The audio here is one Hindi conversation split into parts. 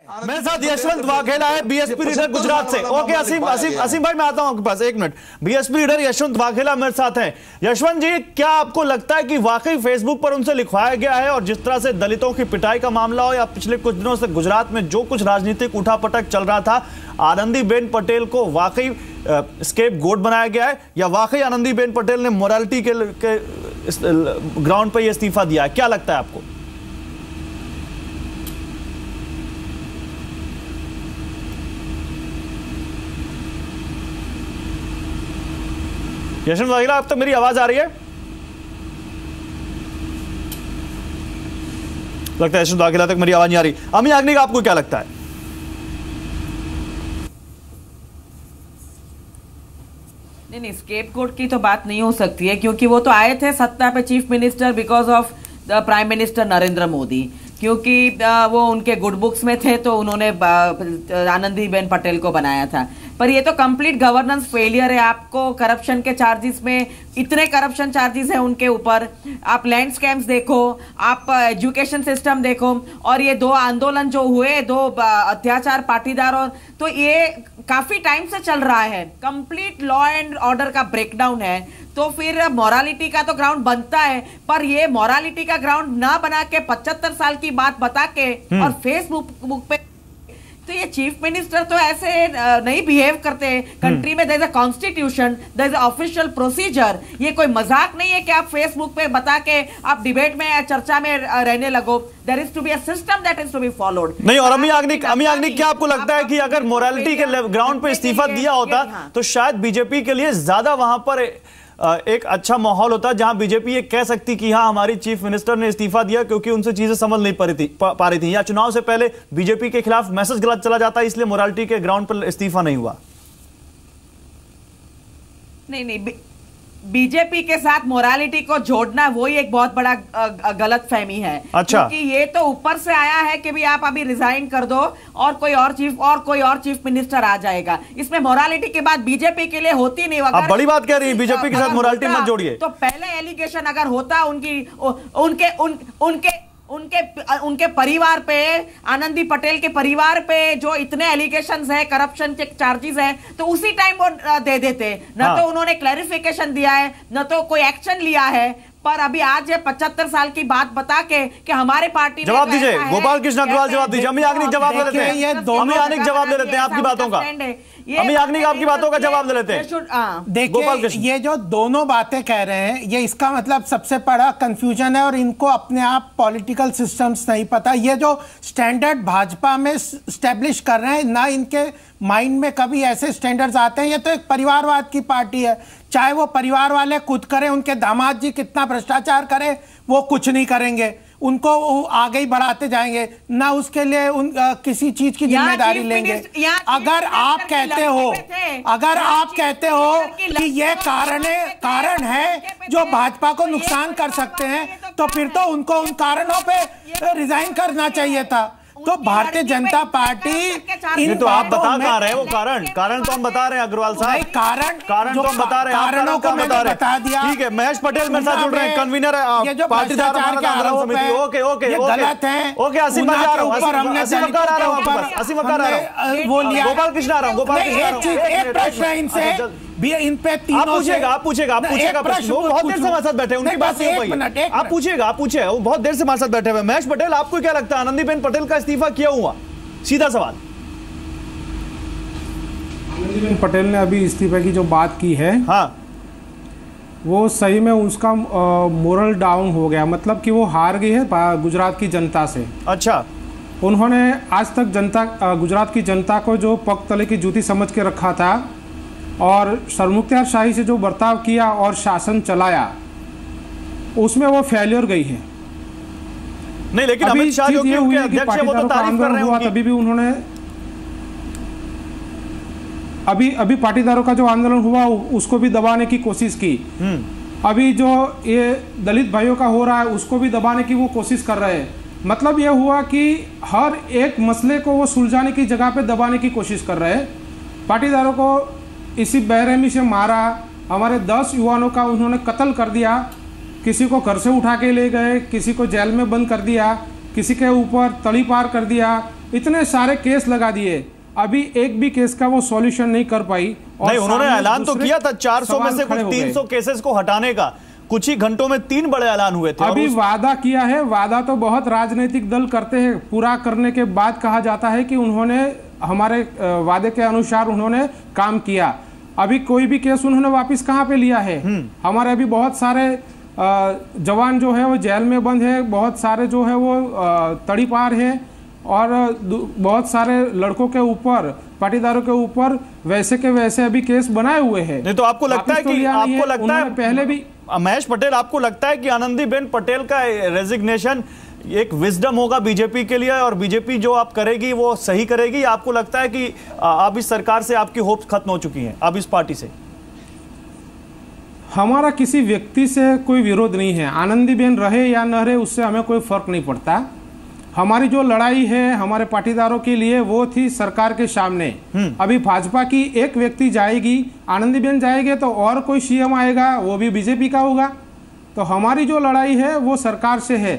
मेरे साथ यशवंत वाघेला है, बीएसपी लीडर गुजरात से। ओके असीम भाई मैं आता हूं आपके पास, एक minute. BSP leader Yashwant Vaghela मेरे साथ हैं। यशवंत जी, क्या आपको लगता है कि वाकई फेसबुक पर उनसे लिखवाया गया है, और जिस तरह से दलितों की पिटाई का मामला हो या पिछले कुछ दिनों से गुजरात में जो कुछ राजनीतिक उठापटक चल रहा था, आनंदीबेन पटेल को वाकई स्केप गोट बनाया गया है, या वाकई आनंदीबेन पटेल ने मोरालिटी के ग्राउंड पर यह इस्तीफा दिया है? क्या लगता है आपको? यशवंत वाघेला, अब तक मेरी आवाज आ रही है? लगता है यशवंत वाघेला तक मेरी आवाज नहीं आ रही। अमी याग्निक, आपको क्या लगता है? नहीं, स्केप गोट की तो बात नहीं हो सकती है, क्योंकि वो तो आए थे सत्ता पे chief minister because of the prime minister Narendra Modi, क्योंकि वो उनके गुड बुक्स में थे तो उन्होंने आनंदीबेन पटेल को बनाया था। पर ये तो कंप्लीट गवर्नेंस फेलियर है। आपको करप्शन के चार्जेस में इतने करप्शन चार्जेस हैं उनके ऊपर, आप लैंड स्कैम्स देखो, आप एजुकेशन सिस्टम देखो, और ये दो आंदोलन जो हुए, दो अत्याचार पाटीदारों, तो ये काफी टाइम से चल रहा है। कंप्लीट लॉ एंड ऑर्डर का ब्रेकडाउन है। तो फिर मोरालिटी का तो ग्राउंड बनता है, पर ये मोरालिटी का ग्राउंड ना बना के 75 साल की बात बता के और फेसबुक पे, तो ये चीफ मिनिस्टर तो ऐसे नहीं बिहेव करते। कंट्री में there is a constitution, there is a official procedure. ये कोई मजाक नहीं है कि आप फेसबुक पे बता के आप डिबेट में या चर्चा में रहने लगो। There is to be a system that is to be followed. नहीं, और अमी याग्निक, क्या आपको लगता है कि अगर मोरालिटी के ग्राउंड पे इस्तीफा दिया होता तो शायद बीजेपी के लिए ज्यादा वहां पर एक अच्छा माहौल होता, जहां बीजेपी ये कह सकती कि हाँ, हमारी चीफ मिनिस्टर ने इस्तीफा दिया क्योंकि उनसे चीजें समझ नहीं पा रही थी, या चुनाव से पहले बीजेपी के खिलाफ मैसेज गलत चला जाता, इसलिए मोरालिटी के ग्राउंड पर इस्तीफा नहीं हुआ? नहीं, बीजेपी के साथ मोरालिटी को जोड़ना वही एक बहुत बड़ा गलत फहमी है। अच्छा। क्योंकि ये तो ऊपर से आया है कि भी आप अभी रिजाइन कर दो और कोई और चीफ मिनिस्टर आ जाएगा। इसमें मोरालिटी की बात बीजेपी के लिए होती नहीं। आप बड़ी बात कह रही है, बीजेपी के साथ मोरालिटी मत जोड़िए। तो पहले एलिगेशन अगर होता उनके परिवार पे, आनंदी पटेल के परिवार पे जो इतने एलिगेशंस है, करप्शन के चार्जेस है, तो उसी टाइम वो दे देते। न तो उन्होंने क्लैरिफिकेशन दिया है, न तो कोई एक्शन लिया है। पर अभी आज 75 साल की बात बता के कि हमारे पार्टी में जवाब दीजिए, गोपाल कृष्ण अग्रवाल जवाब दीजिए। अमी याग्निक जवाब ले लेते हैं, अमी याग्निक जवाब ले लेते हैं आपकी बातों का। अमी याग्निक आपकी बातों का जवाब ले लेते हैं। देखिए, ये जो दोनों बातें कह रहे हैं, ये इसका मतलब सबसे बड़ा कंफ्यूजन है, और इनको अपने आप पॉलिटिकल सिस्टम्स नहीं पता। ये जो स्टैंडर्ड भाजपा में स्टैब्लिश कर रहे हैं ना, इनके माइंड में कभी ऐसे स्टैंडर्ड्स आते हैं। ये तो एक परिवारवाद की पार्टी है, चाहे वो परिवार वाले खुद करें, उनके दामाद जी कितना भ्रष्टाचार करें, वो कुछ नहीं करेंगे, उनको आगे ही बढ़ाते जाएंगे, ना उसके लिए किसी चीज की जिम्मेदारी लेंगे। अगर आप कहते हो कि ये कारण है जो भाजपा को नुकसान कर सकते हैं, तो फिर तो उनको उन कारणों पे रिजाइन करना चाहिए था। तो भारतीय जनता पार्टी, तो आप बता कहाँ रहे हैं वो कारण तो हम बता रहे हैं अग्रवाल साहब, कारण तो हम बता रहे हैं, कारणों को बता दिया। ठीक है, महेश पटेल मेरे साथ जुड़ रहे हैं, कन्वीनर है पाटीदार आंदोलन समिति। ओके गलत है। ओके, असीम आ रहा हूँ, असीम आ रहा हूँ, वो गोपाल कृष्ण आ रहा हूँ। एक प्रश्न है इनसे भी, इन पे तीनों आप पूछेगा प्रश्न। वो बहुत देर से हमारे साथ बैठे हैं, उनकी बात नहीं हो पाई। आप पूछिए, वो बहुत देर से हमारे साथ बैठे हुए। महेश पटेल, आपको क्या लगता है आनंदीबेन पटेल का इस्तीफा क्यों हुआ? सीधा सवाल। आनंदीबेन पटेल ने अभी इस्तीफे की जो बात की है, हाँ, वो सही में उसका मोरल डाउन हो गया। मतलब कि वो हार गई है गुजरात की जनता से। अच्छा। उन्होंने आज तक गुजरात की जनता को जो पग तले की जूती समझ के रखा था, और सरमुख्तारशाही से जो बर्ताव किया और शासन चलाया, उसमें वो फेलियर गई है। नहीं, लेकिन अमित शाह जो कि अध्यक्ष है, वो तो तारीफ कर रहे हैं। तभी भी उन्होंने अभी पाटीदारों का जो आंदोलन हुआ उसको भी दबाने की कोशिश की। अभी जो ये दलित भाइयों का हो रहा है उसको भी दबाने की वो कोशिश कर रहे हैं। मतलब ये हुआ कि हर एक मसले को वो सुलझाने की जगह पे दबाने की कोशिश कर रहे हैं। पाटीदारों को इसी बेरहमी से मारा, हमारे 10 युवाओं का उन्होंने कत्ल कर दिया, किसी को घर से उठा के ले गए, किसी को जेल में बंद कर दिया, किसी के ऊपर तड़ी पार कर दिया, इतने सारे केस लगा दिए, अभी एक भी केस का वो सॉल्यूशन नहीं कर पाई। और नहीं, उन्होंने ऐलान तो किया था 400 में से कुछ 300 केसेस को हटाने का, कुछ ही घंटों में 3 बड़े ऐलान हुए थे। अभी वादा किया है, वादा तो बहुत राजनीतिक दल करते हैं, पूरा करने के बाद कहा जाता है कि उन्होंने हमारे वादे के अनुसार उन्होंने काम किया। अभी कोई भी केस उन्होंने वापस कहाँ पे लिया है? हमारे अभी बहुत सारे जवान जो है वो जेल में बंद है, बहुत सारे जो है वो तड़ीपार है, और बहुत सारे लड़कों के ऊपर, पाटीदारों के ऊपर वैसे के वैसे अभी केस बनाए हुए हैं। नहीं तो आपको लगता है कि आपको लगता है पहले भी महेश पटेल, आपको लगता है कि आनंदीबेन पटेल का रेजिग्नेशन एक विजडम होगा बीजेपी के लिए, और बीजेपी जो आप करेगी वो सही करेगी, या आपको लगता है कि अब इस सरकार से आपकी होप्स खत्म हो चुकी हैं, अब इस पार्टी से? हमारा किसी व्यक्ति से कोई विरोध नहीं है, आनंदीबेन रहे या न रहे उससे हमें कोई फर्क नहीं पड़ता। हमारी जो लड़ाई है हमारे पाटीदारों के लिए वो थी सरकार के सामने। अभी भाजपा की एक व्यक्ति जाएगी, आनंदीबेन जाएंगे तो और कोई सीएम आएगा, वो भी बीजेपी का होगा। तो हमारी जो लड़ाई है वो सरकार से है।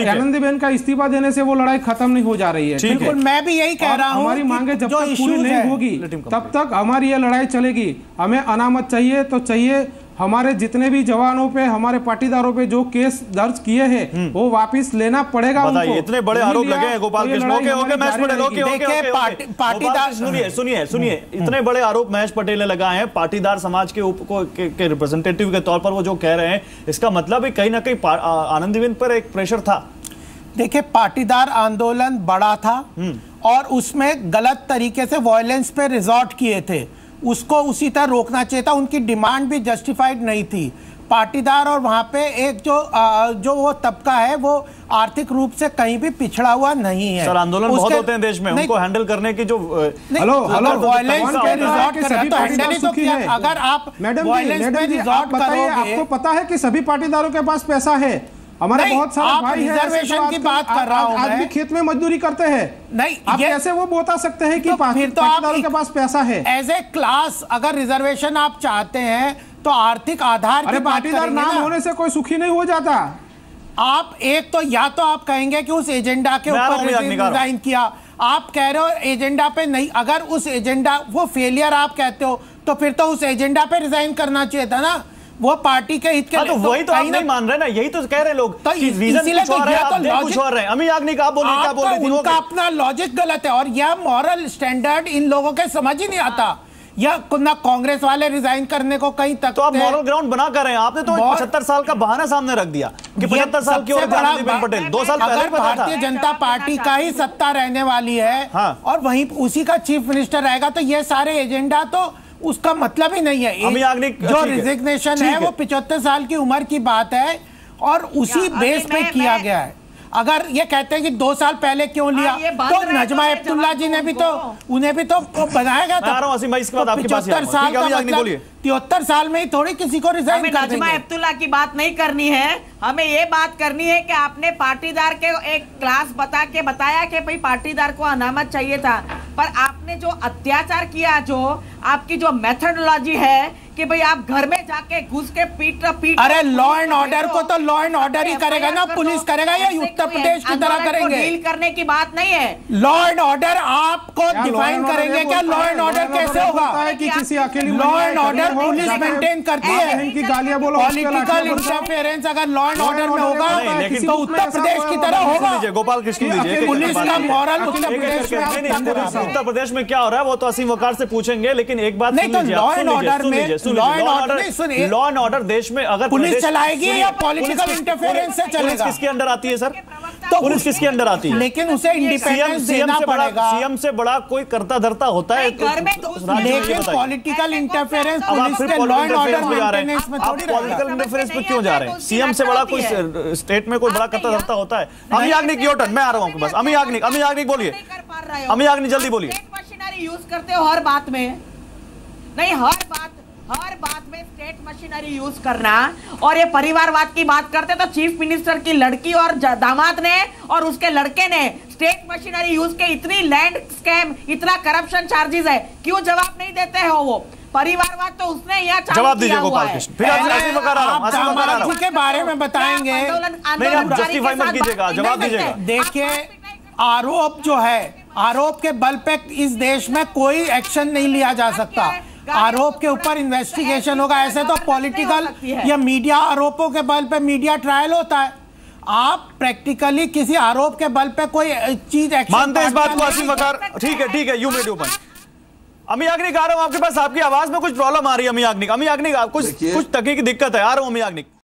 आनंदीबेन का इस्तीफा देने से वो लड़ाई खत्म नहीं हो जा रही है। बिल्कुल, मैं भी यही कह रहा हूं। हमारी मांगे जब तक पूरी नहीं होगी तब तक हमारी ये लड़ाई चलेगी। हमें अनामत चाहिए तो चाहिए, हमारे जितने भी जवानों पे, हमारे पाटीदारों पे जो केस दर्ज किए हैं वो वापस लेना पड़ेगा उनको। इतने बड़े आरोप लगे हैं गोपाल कृष्ण, पाटीदार, सुनिए, इतने बड़े आरोप महेश पटेल ने लगाए हैं पाटीदार समाज के रिप्रेजेंटेटिव के तौर पर, वो जो कह रहे हैं इसका मतलब है कहीं ना कहीं आनंदीबेन पर एक प्रेशर था। देखिए, पाटीदार आंदोलन बड़ा था और उसमें गलत तरीके से वायलेंस पे रिजॉर्ट किए थे, उसको उसी तरह रोकना चाहिए था। उनकी डिमांड भी जस्टिफाइड नहीं थी। पाटीदार और वहां पे एक जो वो तबका है वो आर्थिक रूप से कहीं भी पिछड़ा हुआ नहीं है। सर, आंदोलन बहुत होते हैं देश में, उनको हैंडल करने की जो वायलेंस पे रिजॉर्ट कर रहे हैं तो हैंडल ही तो किया। अगर आप वायलेंस पे रिजॉर्ट करोगे, आपको पता है कि सभी पाटीदारों के पास पैसा है। हमारे बहुत सारे भाई हैं, रिजर्वेशन की बात कर रहा हूं, आज भी खेत में मजदूरी करते हैं। नहीं, आप कैसे वो बता सकते हैं कि पाटीदारों के पास पैसा है? एज ए क्लास अगर रिजर्वेशन आप चाहते हैं तो आर्थिक आधार की बात पाटीदार नाम होने से कोई सुखी नहीं हो जाता। आप एक तो या तो आप कहेंगे कि उस एजेंडा के ऊपर रिजाइन किया, आप कह रहे हो एजेंडा पे नहीं। अगर उस एजेंडा वो फेलियर आप कहते हो तो फिर तो उस एजेंडा पे रिजाइन करना चाहिए था ना, वो पार्टी के हित के लिए। तो वही तो आप नहीं मान रहे ना, यही तो कह रहे लोग तो रीजन कुछ और है, आप देख कुछ और रहे हैं। अमी याग्निक आप बोल रहे क्या बोल रहे थे? उनका अपना लॉजिक गलत है और यह मॉरल स्टैंडर्ड इन लोगों के समझ ही नहीं आता। या ना कांग्रेस वाले रिजाइन करने को कहीं तक, तो आप मॉरल ग्राउंड बना कर रहे हैं। आपने तो 75 साल का बहाना सामने रख दिया कि 75 साल की और आनंदीबेन पटेल 2 साल पहले पता था। भारतीय जनता पार्टी का ही सत्ता रहने वाली है और वहीं उसी का चीफ मिनिस्टर रहेगा, तो ये सारे एजेंडा तो उसका मतलब ही नहीं है। जो रिजिग्नेशन है वो 75 साल की उम्र की बात है और उसी बेस पे किया गया है। अगर ये कहते हैं कि 2 साल पहले क्यों लिया, तो नजमा हेपतुल्ला जी ने भी तो उन्हें भी तो बनाया गया था। 75 साल का मतलब 73 साल में ही थोड़ी किसी को रिजाइन कर देंगे। नजमा हेपतुल्ला की बात नहीं करनी है, हमें ये बात करनी है कि आपने पाटीदार के एक क्लास बताया कि भाई पाटीदार को अनामत चाहिए था, पर आपने जो अत्याचार किया, जो आपकी जो मेथोडोलॉजी है कि भाई आप घर में जाके घुस के पीट। अरे लॉ एंड ऑर्डर को तो लॉ एंड ऑर्डर ही करेगा ना, पुलिस करेगा या उत्तर प्रदेश की तरह करेंगे? डील करने की बात नहीं है। लॉ एंड ऑर्डर आपको डिफाइन करेंगे क्या? लॉ एंड ऑर्डर कैसे होगा? कि किसी अकेली law and order police maintain करती है। पॉलिटिकल इंटरफेरेंस अगर लॉ एंड ऑर्डर में होगा तो उत्तर प्रदेश की तरह होगा। गोपाल कृष्ण पुलिस का मॉरल उत्तर प्रदेश में, उत्तर प्रदेश में क्या हो रहा है वो तो असीम वकार से पूछेंगे, लेकिन एक बात नहीं, तो लॉ एंड ऑर्डर में लॉ एंड ऑर्डर देश में अगर पुलिस चलाएगी या पॉलिटिकल इंटरफेरेंस से चलेगा? किसके अंडर आती है सर? तो पुलिस किसके अंडर आती है? लेकिन उसे इंडिपेंडेंस देना पड़ेगा। सीएम से बड़ा कोई करता धरता होता है, लेकिन पॉलिटिकल इंटरफेरेंस पुलिस के लॉ एंड ऑर्डर मेंटेनेंस में थोड़ी। पॉलिटिकल इंटरफेरेंस पे क्यों जा रहे हैं? सीएम से बड़ा कोई स्टेट में कोई बड़ा करता धरता होता है? अमी याग्निक योर टर्न, मैं आ रहा हूँ बस। अमी याग्निक बोलिए, अमी याग्निक जल्दी बोलिए। मशीनरी यूज करते हो हर बात में, नहीं हर बात में स्टेट मशीनरी यूज करना, और ये परिवारवाद की बात करते तो चीफ मिनिस्टर की लड़की और दामाद ने और उसके लड़के ने स्टेट मशीनरी यूज के इतनी लैंड स्कैम, इतना करप्शन चार्जेस है, क्यों जवाब नहीं देते हो? वो परिवारवाद तो उसने यहाँ जवाब दीजिए गोपाल कृष्ण। फिर आप के बारे में बताएंगे, जस्टिफाई मत कीजिएगा, जवाब दीजिएगा। देखिए, आरोप जो है आरोप के बल पे इस देश में कोई एक्शन नहीं लिया जा सकता। आरोप के ऊपर इन्वेस्टिगेशन होगा। ऐसे तो पॉलिटिकल या मीडिया आरोपों के बल पे मीडिया ट्रायल होता है। आप प्रैक्टिकली किसी आरोप के बल पे कोई चीज एक्शन मानते हैं इस बात को असीम वकार? ठीक है, यू मेड योर पॉइंट। अमी याग्निक आ रहा हूं आपके पास, आपकी आवाज में कुछ प्रॉब्लम आ रही है। अमी याग्निक कुछ तकनीकी दिक्कत है, आ रहा हूं अमी याग्निक।